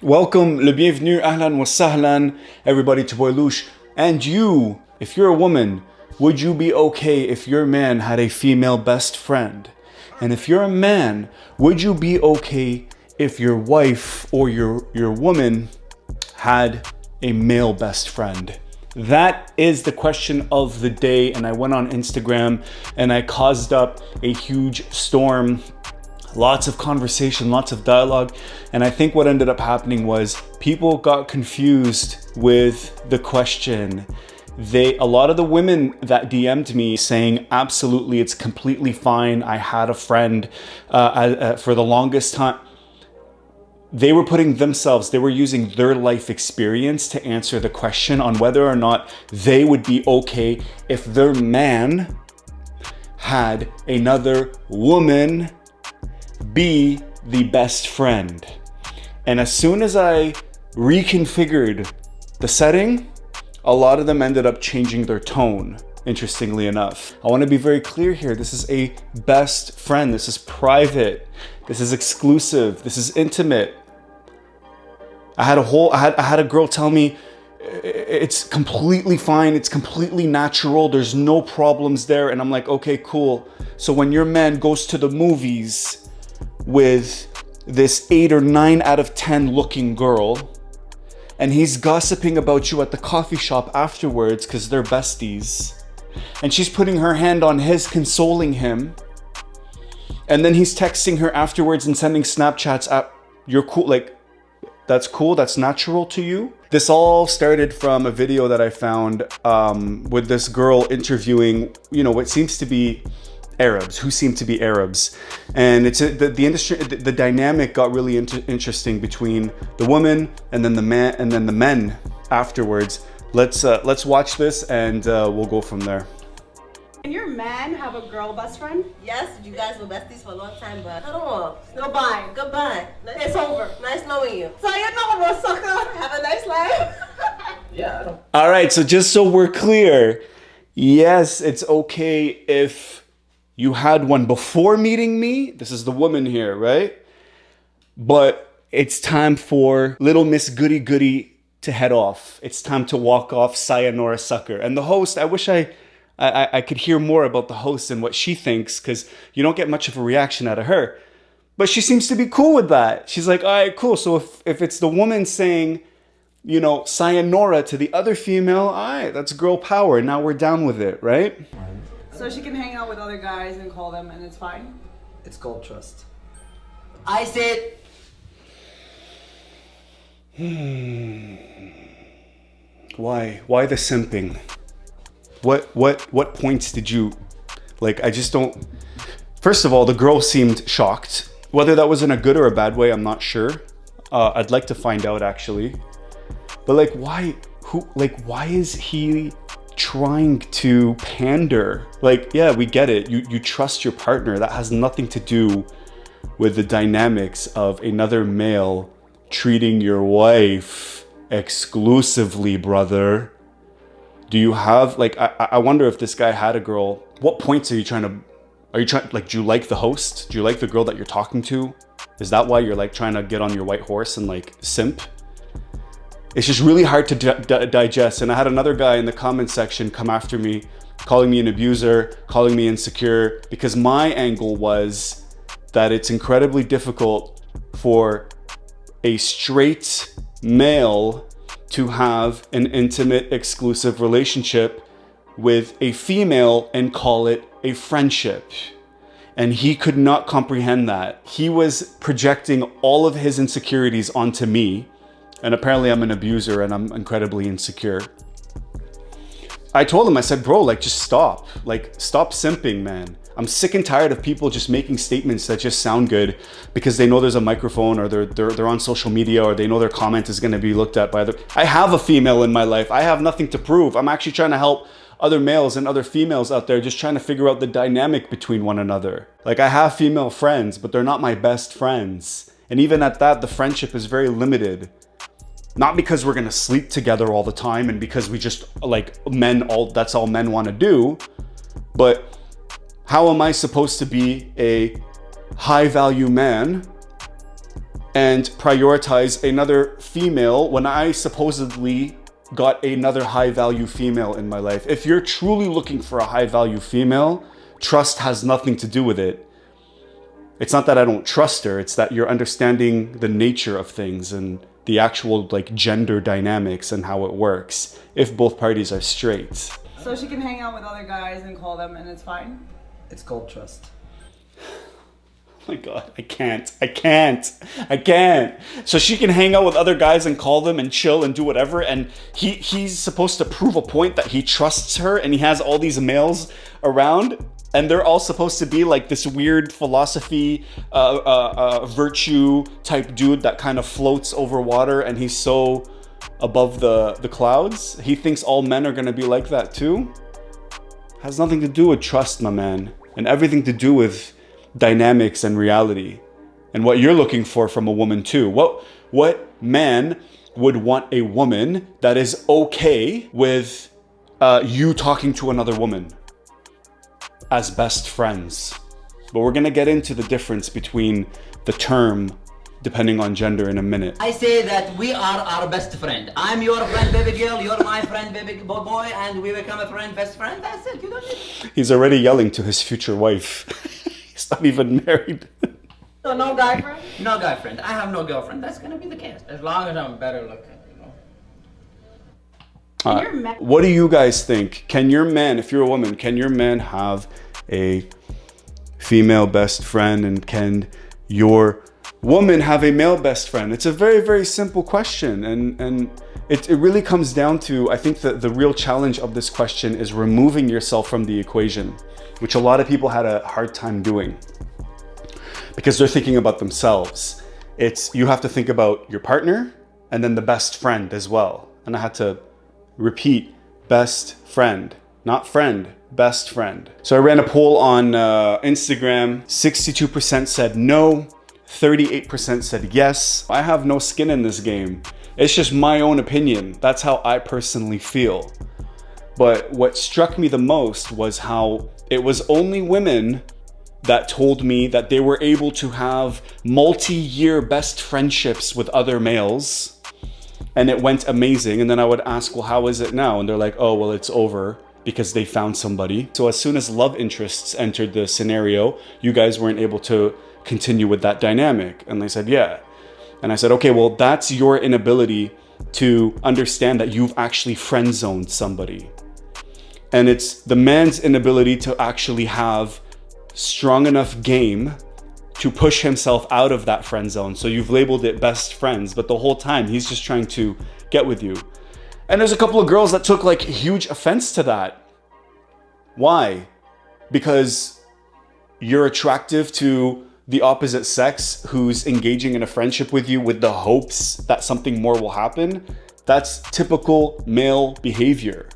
Welcome, le bienvenue, ahlan wa sahlan, everybody to boy Loush. And you, if you're a woman, would you be okay if your man had a female best friend? And if you're a man, would you be okay if your wife or your woman had a male best friend? That is the question of the day, and I went on Instagram and I caused up a huge storm. Lots of conversation, lots of dialogue, and I think what ended up happening was people got confused with the question. A lot of the women that DM'd me saying, absolutely, it's completely fine. I had a friend for the longest time. They were using their life experience to answer the question on whether or not they would be okay if their man had another woman be the best friend. And as soon as I reconfigured the setting, a lot of them ended up changing their tone, interestingly enough. I want to be very clear here. This is a best friend. This is private. This is exclusive. This is intimate. I had a girl tell me it's completely fine. It's completely natural. There's no problems there. And I'm like, okay, cool. So when your man goes to the movies with this 8 or 9 out of 10 looking girl, and he's gossiping about you at the coffee shop afterwards because they're besties, and she's putting her hand on his, consoling him, and then he's texting her afterwards and sending Snapchats at, you're cool, like, that's cool, that's natural to you? This all started from a video that I found with this girl interviewing, what seems to be Arabs, who seem to be Arabs. And it's the industry, the dynamic got really interesting between the woman and then the man and then the men afterwards. Let's watch this and we'll go from there. Can your man have a girl best friend? Yes, you guys were besties for a long time, but I don't know. Goodbye. Goodbye. It's over. Nice knowing you. So you know what, sucker. Have a nice life. Yeah, I don't. All right, so just so we're clear, yes, it's okay if you had one before meeting me. This is the woman here, right? But it's time for little Miss Goody Goody to head off. It's time to walk off, sayonara sucker. And the host, I wish I could hear more about the host and what she thinks, because you don't get much of a reaction out of her. But she seems to be cool with that. She's like, all right, cool. So if it's the woman saying, sayonara to the other female, all right, that's girl power. Now we're down with it, right? So she can hang out with other guys and call them and it's fine? It's called trust. I said. Why the simping? What points did you, like, I just don't. First of all, the girl seemed shocked. Whether that was in a good or a bad way, I'm not sure. I'd like to find out, actually. But why is he trying to pander? Yeah, we get it. You trust your partner. That has nothing to do with the dynamics of another male treating your wife exclusively, brother. Do you have, I wonder if this guy had a girl. What points are you trying, do you like the host? Do you like the girl that you're talking to? Is that why you're trying to get on your white horse and simp? It's just really hard to digest. And I had another guy in the comment section come after me, calling me an abuser, calling me insecure, because my angle was that it's incredibly difficult for a straight male to have an intimate, exclusive relationship with a female and call it a friendship. And he could not comprehend that. He was projecting all of his insecurities onto me. And apparently I'm an abuser and I'm incredibly insecure. I told him, I said, bro, just stop. Stop simping, man. I'm sick and tired of people just making statements that just sound good because they know there's a microphone, or they're on social media, or they know their comment is going to be looked at by other. I have a female in my life. I have nothing to prove. I'm actually trying to help other males and other females out there, just trying to figure out the dynamic between one another. I have female friends, but they're not my best friends. And even at that, the friendship is very limited. Not because we're gonna sleep together all the time and because we just that's all men want to do, but how am I supposed to be a high value man and prioritize another female when I supposedly got another high value female in my life. If you're truly looking for a high value female, trust has nothing to do with it. It's not that I don't trust her, it's that you're understanding the nature of things and the actual like gender dynamics and how it works if both parties are straight. So she can hang out with other guys and call them and it's fine? It's called trust. Oh my God, I can't. So she can hang out with other guys and call them and chill and do whatever, and he's supposed to prove a point that he trusts her, and he has all these males around, and they're all supposed to be like this weird philosophy, virtue type dude that kind of floats over water, and he's so above the clouds. He thinks all men are gonna be like that too. Has nothing to do with trust, my man, and everything to do with dynamics and reality and what you're looking for from a woman too. What man would want a woman that is okay with you talking to another woman as best friends? But we're gonna get into the difference between the term depending on gender in a minute. I say that we are our best friend. I'm your friend, baby girl. You're my friend, baby boy, and we become a friend, best friend. That's it. You don't need... He's already yelling to his future wife. He's not even married. So no guy friend? No guy friend. I have no girlfriend. That's gonna be the case. As long as I'm better looking, you know. What do you guys think? Can your man, if you're a woman, can your man have a female best friend, and can your woman have a male best friend? It's a very, very simple question, and it really comes down to, I think that the real challenge of this question is removing yourself from the equation, which a lot of people had a hard time doing because they're thinking about themselves. It's, you have to think about your partner and then the best friend as well. And I had to repeat, best friend, not friend, best friend. So I ran a poll on Instagram. 62% said no, 38% said yes. I have no skin in this game. It's just my own opinion. That's how I personally feel. But what struck me the most was how it was only women that told me that they were able to have multi-year best friendships with other males, and it went amazing. And then I would ask, well, how is it now? And they're like, oh, well, it's over because they found somebody. So as soon as love interests entered the scenario, you guys weren't able to continue with that dynamic. And they said, yeah. And I said, okay, well, that's your inability to understand that you've actually friend zoned somebody. And it's the man's inability to actually have strong enough game to push himself out of that friend zone. So you've labeled it best friends, but the whole time he's just trying to get with you. And there's a couple of girls that took like huge offense to that. Why? Because you're attractive to the opposite sex who's engaging in a friendship with you with the hopes that something more will happen. That's typical male behavior.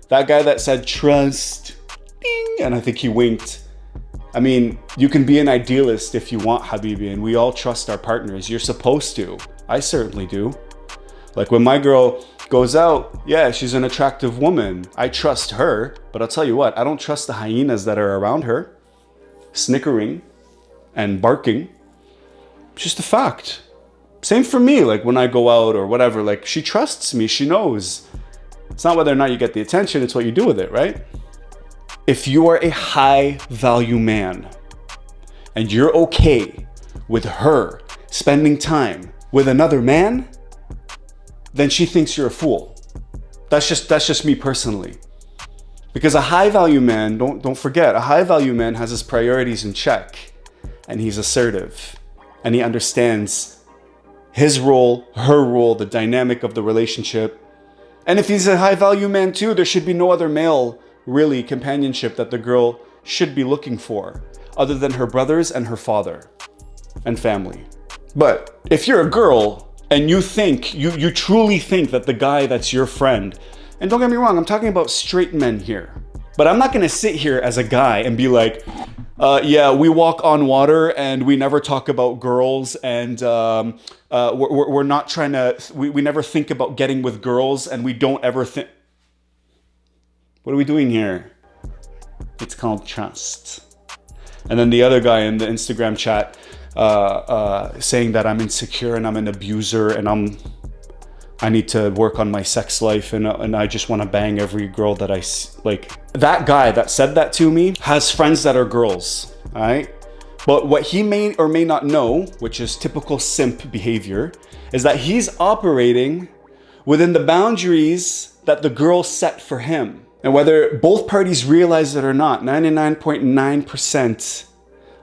That guy that said trust, ding, and I think he winked. I mean, you can be an idealist if you want, Habibi, and we all trust our partners. You're supposed to. I certainly do. Like when my girl goes out, yeah, she's an attractive woman. I trust her, but I'll tell you what, I don't trust the hyenas that are around her, snickering and barking. It's just a fact. Same for me, like when I go out or whatever, like she trusts me, she knows. It's not whether or not you get the attention, it's what you do with it, right? If you are a high value man and you're okay with her spending time with another man, then she thinks you're a fool. That's just me personally. Because a high value man, don't forget, a high value man has his priorities in check, and he's assertive, and he understands his role, her role, the dynamic of the relationship. And if he's a high value man too, there should be no other male really companionship that the girl should be looking for other than her brothers and her father and family. But if you're a girl and you think, you truly think that the guy that's your friend, and don't get me wrong, I'm talking about straight men here, but I'm not gonna sit here as a guy and be like, yeah, we walk on water and we never talk about girls, and we're not trying to, we never think about getting with girls, and we don't ever think. What are we doing here? It's called trust. And then the other guy in the Instagram chat saying that I'm insecure and I'm an abuser and I need to work on my sex life and I just want to bang every girl that I like. That guy that said that to me has friends that are girls, all right? But what he may or may not know, which is typical simp behavior, is that he's operating within the boundaries that the girl set for him. And whether both parties realize it or not, 99.9%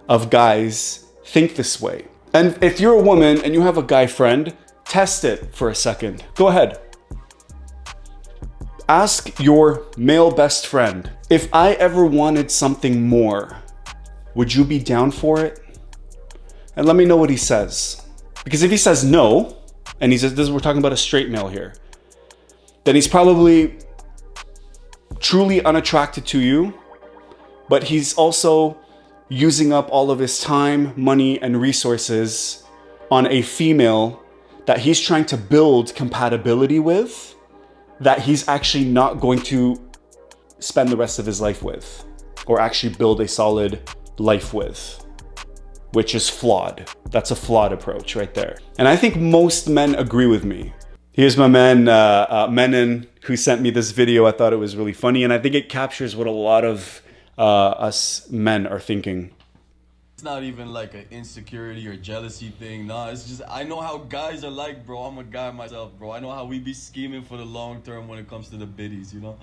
of guys think this way. And if you're a woman and you have a guy friend, test it for a second. Go ahead. Ask your male best friend, if I ever wanted something more, would you be down for it? And let me know what he says. Because if he says no, and he says, we're talking about a straight male here, then he's probably truly unattracted to you, but he's also using up all of his time, money, and resources on a female that he's trying to build compatibility with, that he's actually not going to spend the rest of his life with, or actually build a solid life with, which is flawed. That's a flawed approach right there. And I think most men agree with me. Here's my man, Menon, who sent me this video. I thought it was really funny, and I think it captures what a lot of us men are thinking. It's not even like an insecurity or jealousy thing. Nah, it's just, I know how guys are like, bro. I'm a guy myself, bro. I know how we be scheming for the long term when it comes to the biddies, you know?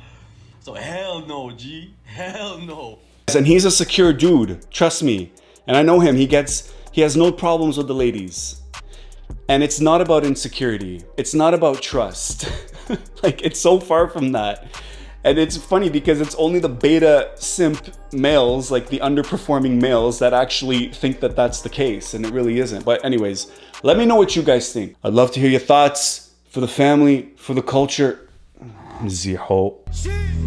So hell no, G. Hell no. And he's a secure dude, trust me. And I know him, he has no problems with the ladies. And it's not about insecurity. It's not about trust. Like, it's so far from that. And it's funny because it's only the beta simp males, like the underperforming males, that actually think that that's the case, and it really isn't. But anyways, let me know what you guys think. I'd love to hear your thoughts for the family, for the culture. Ziho.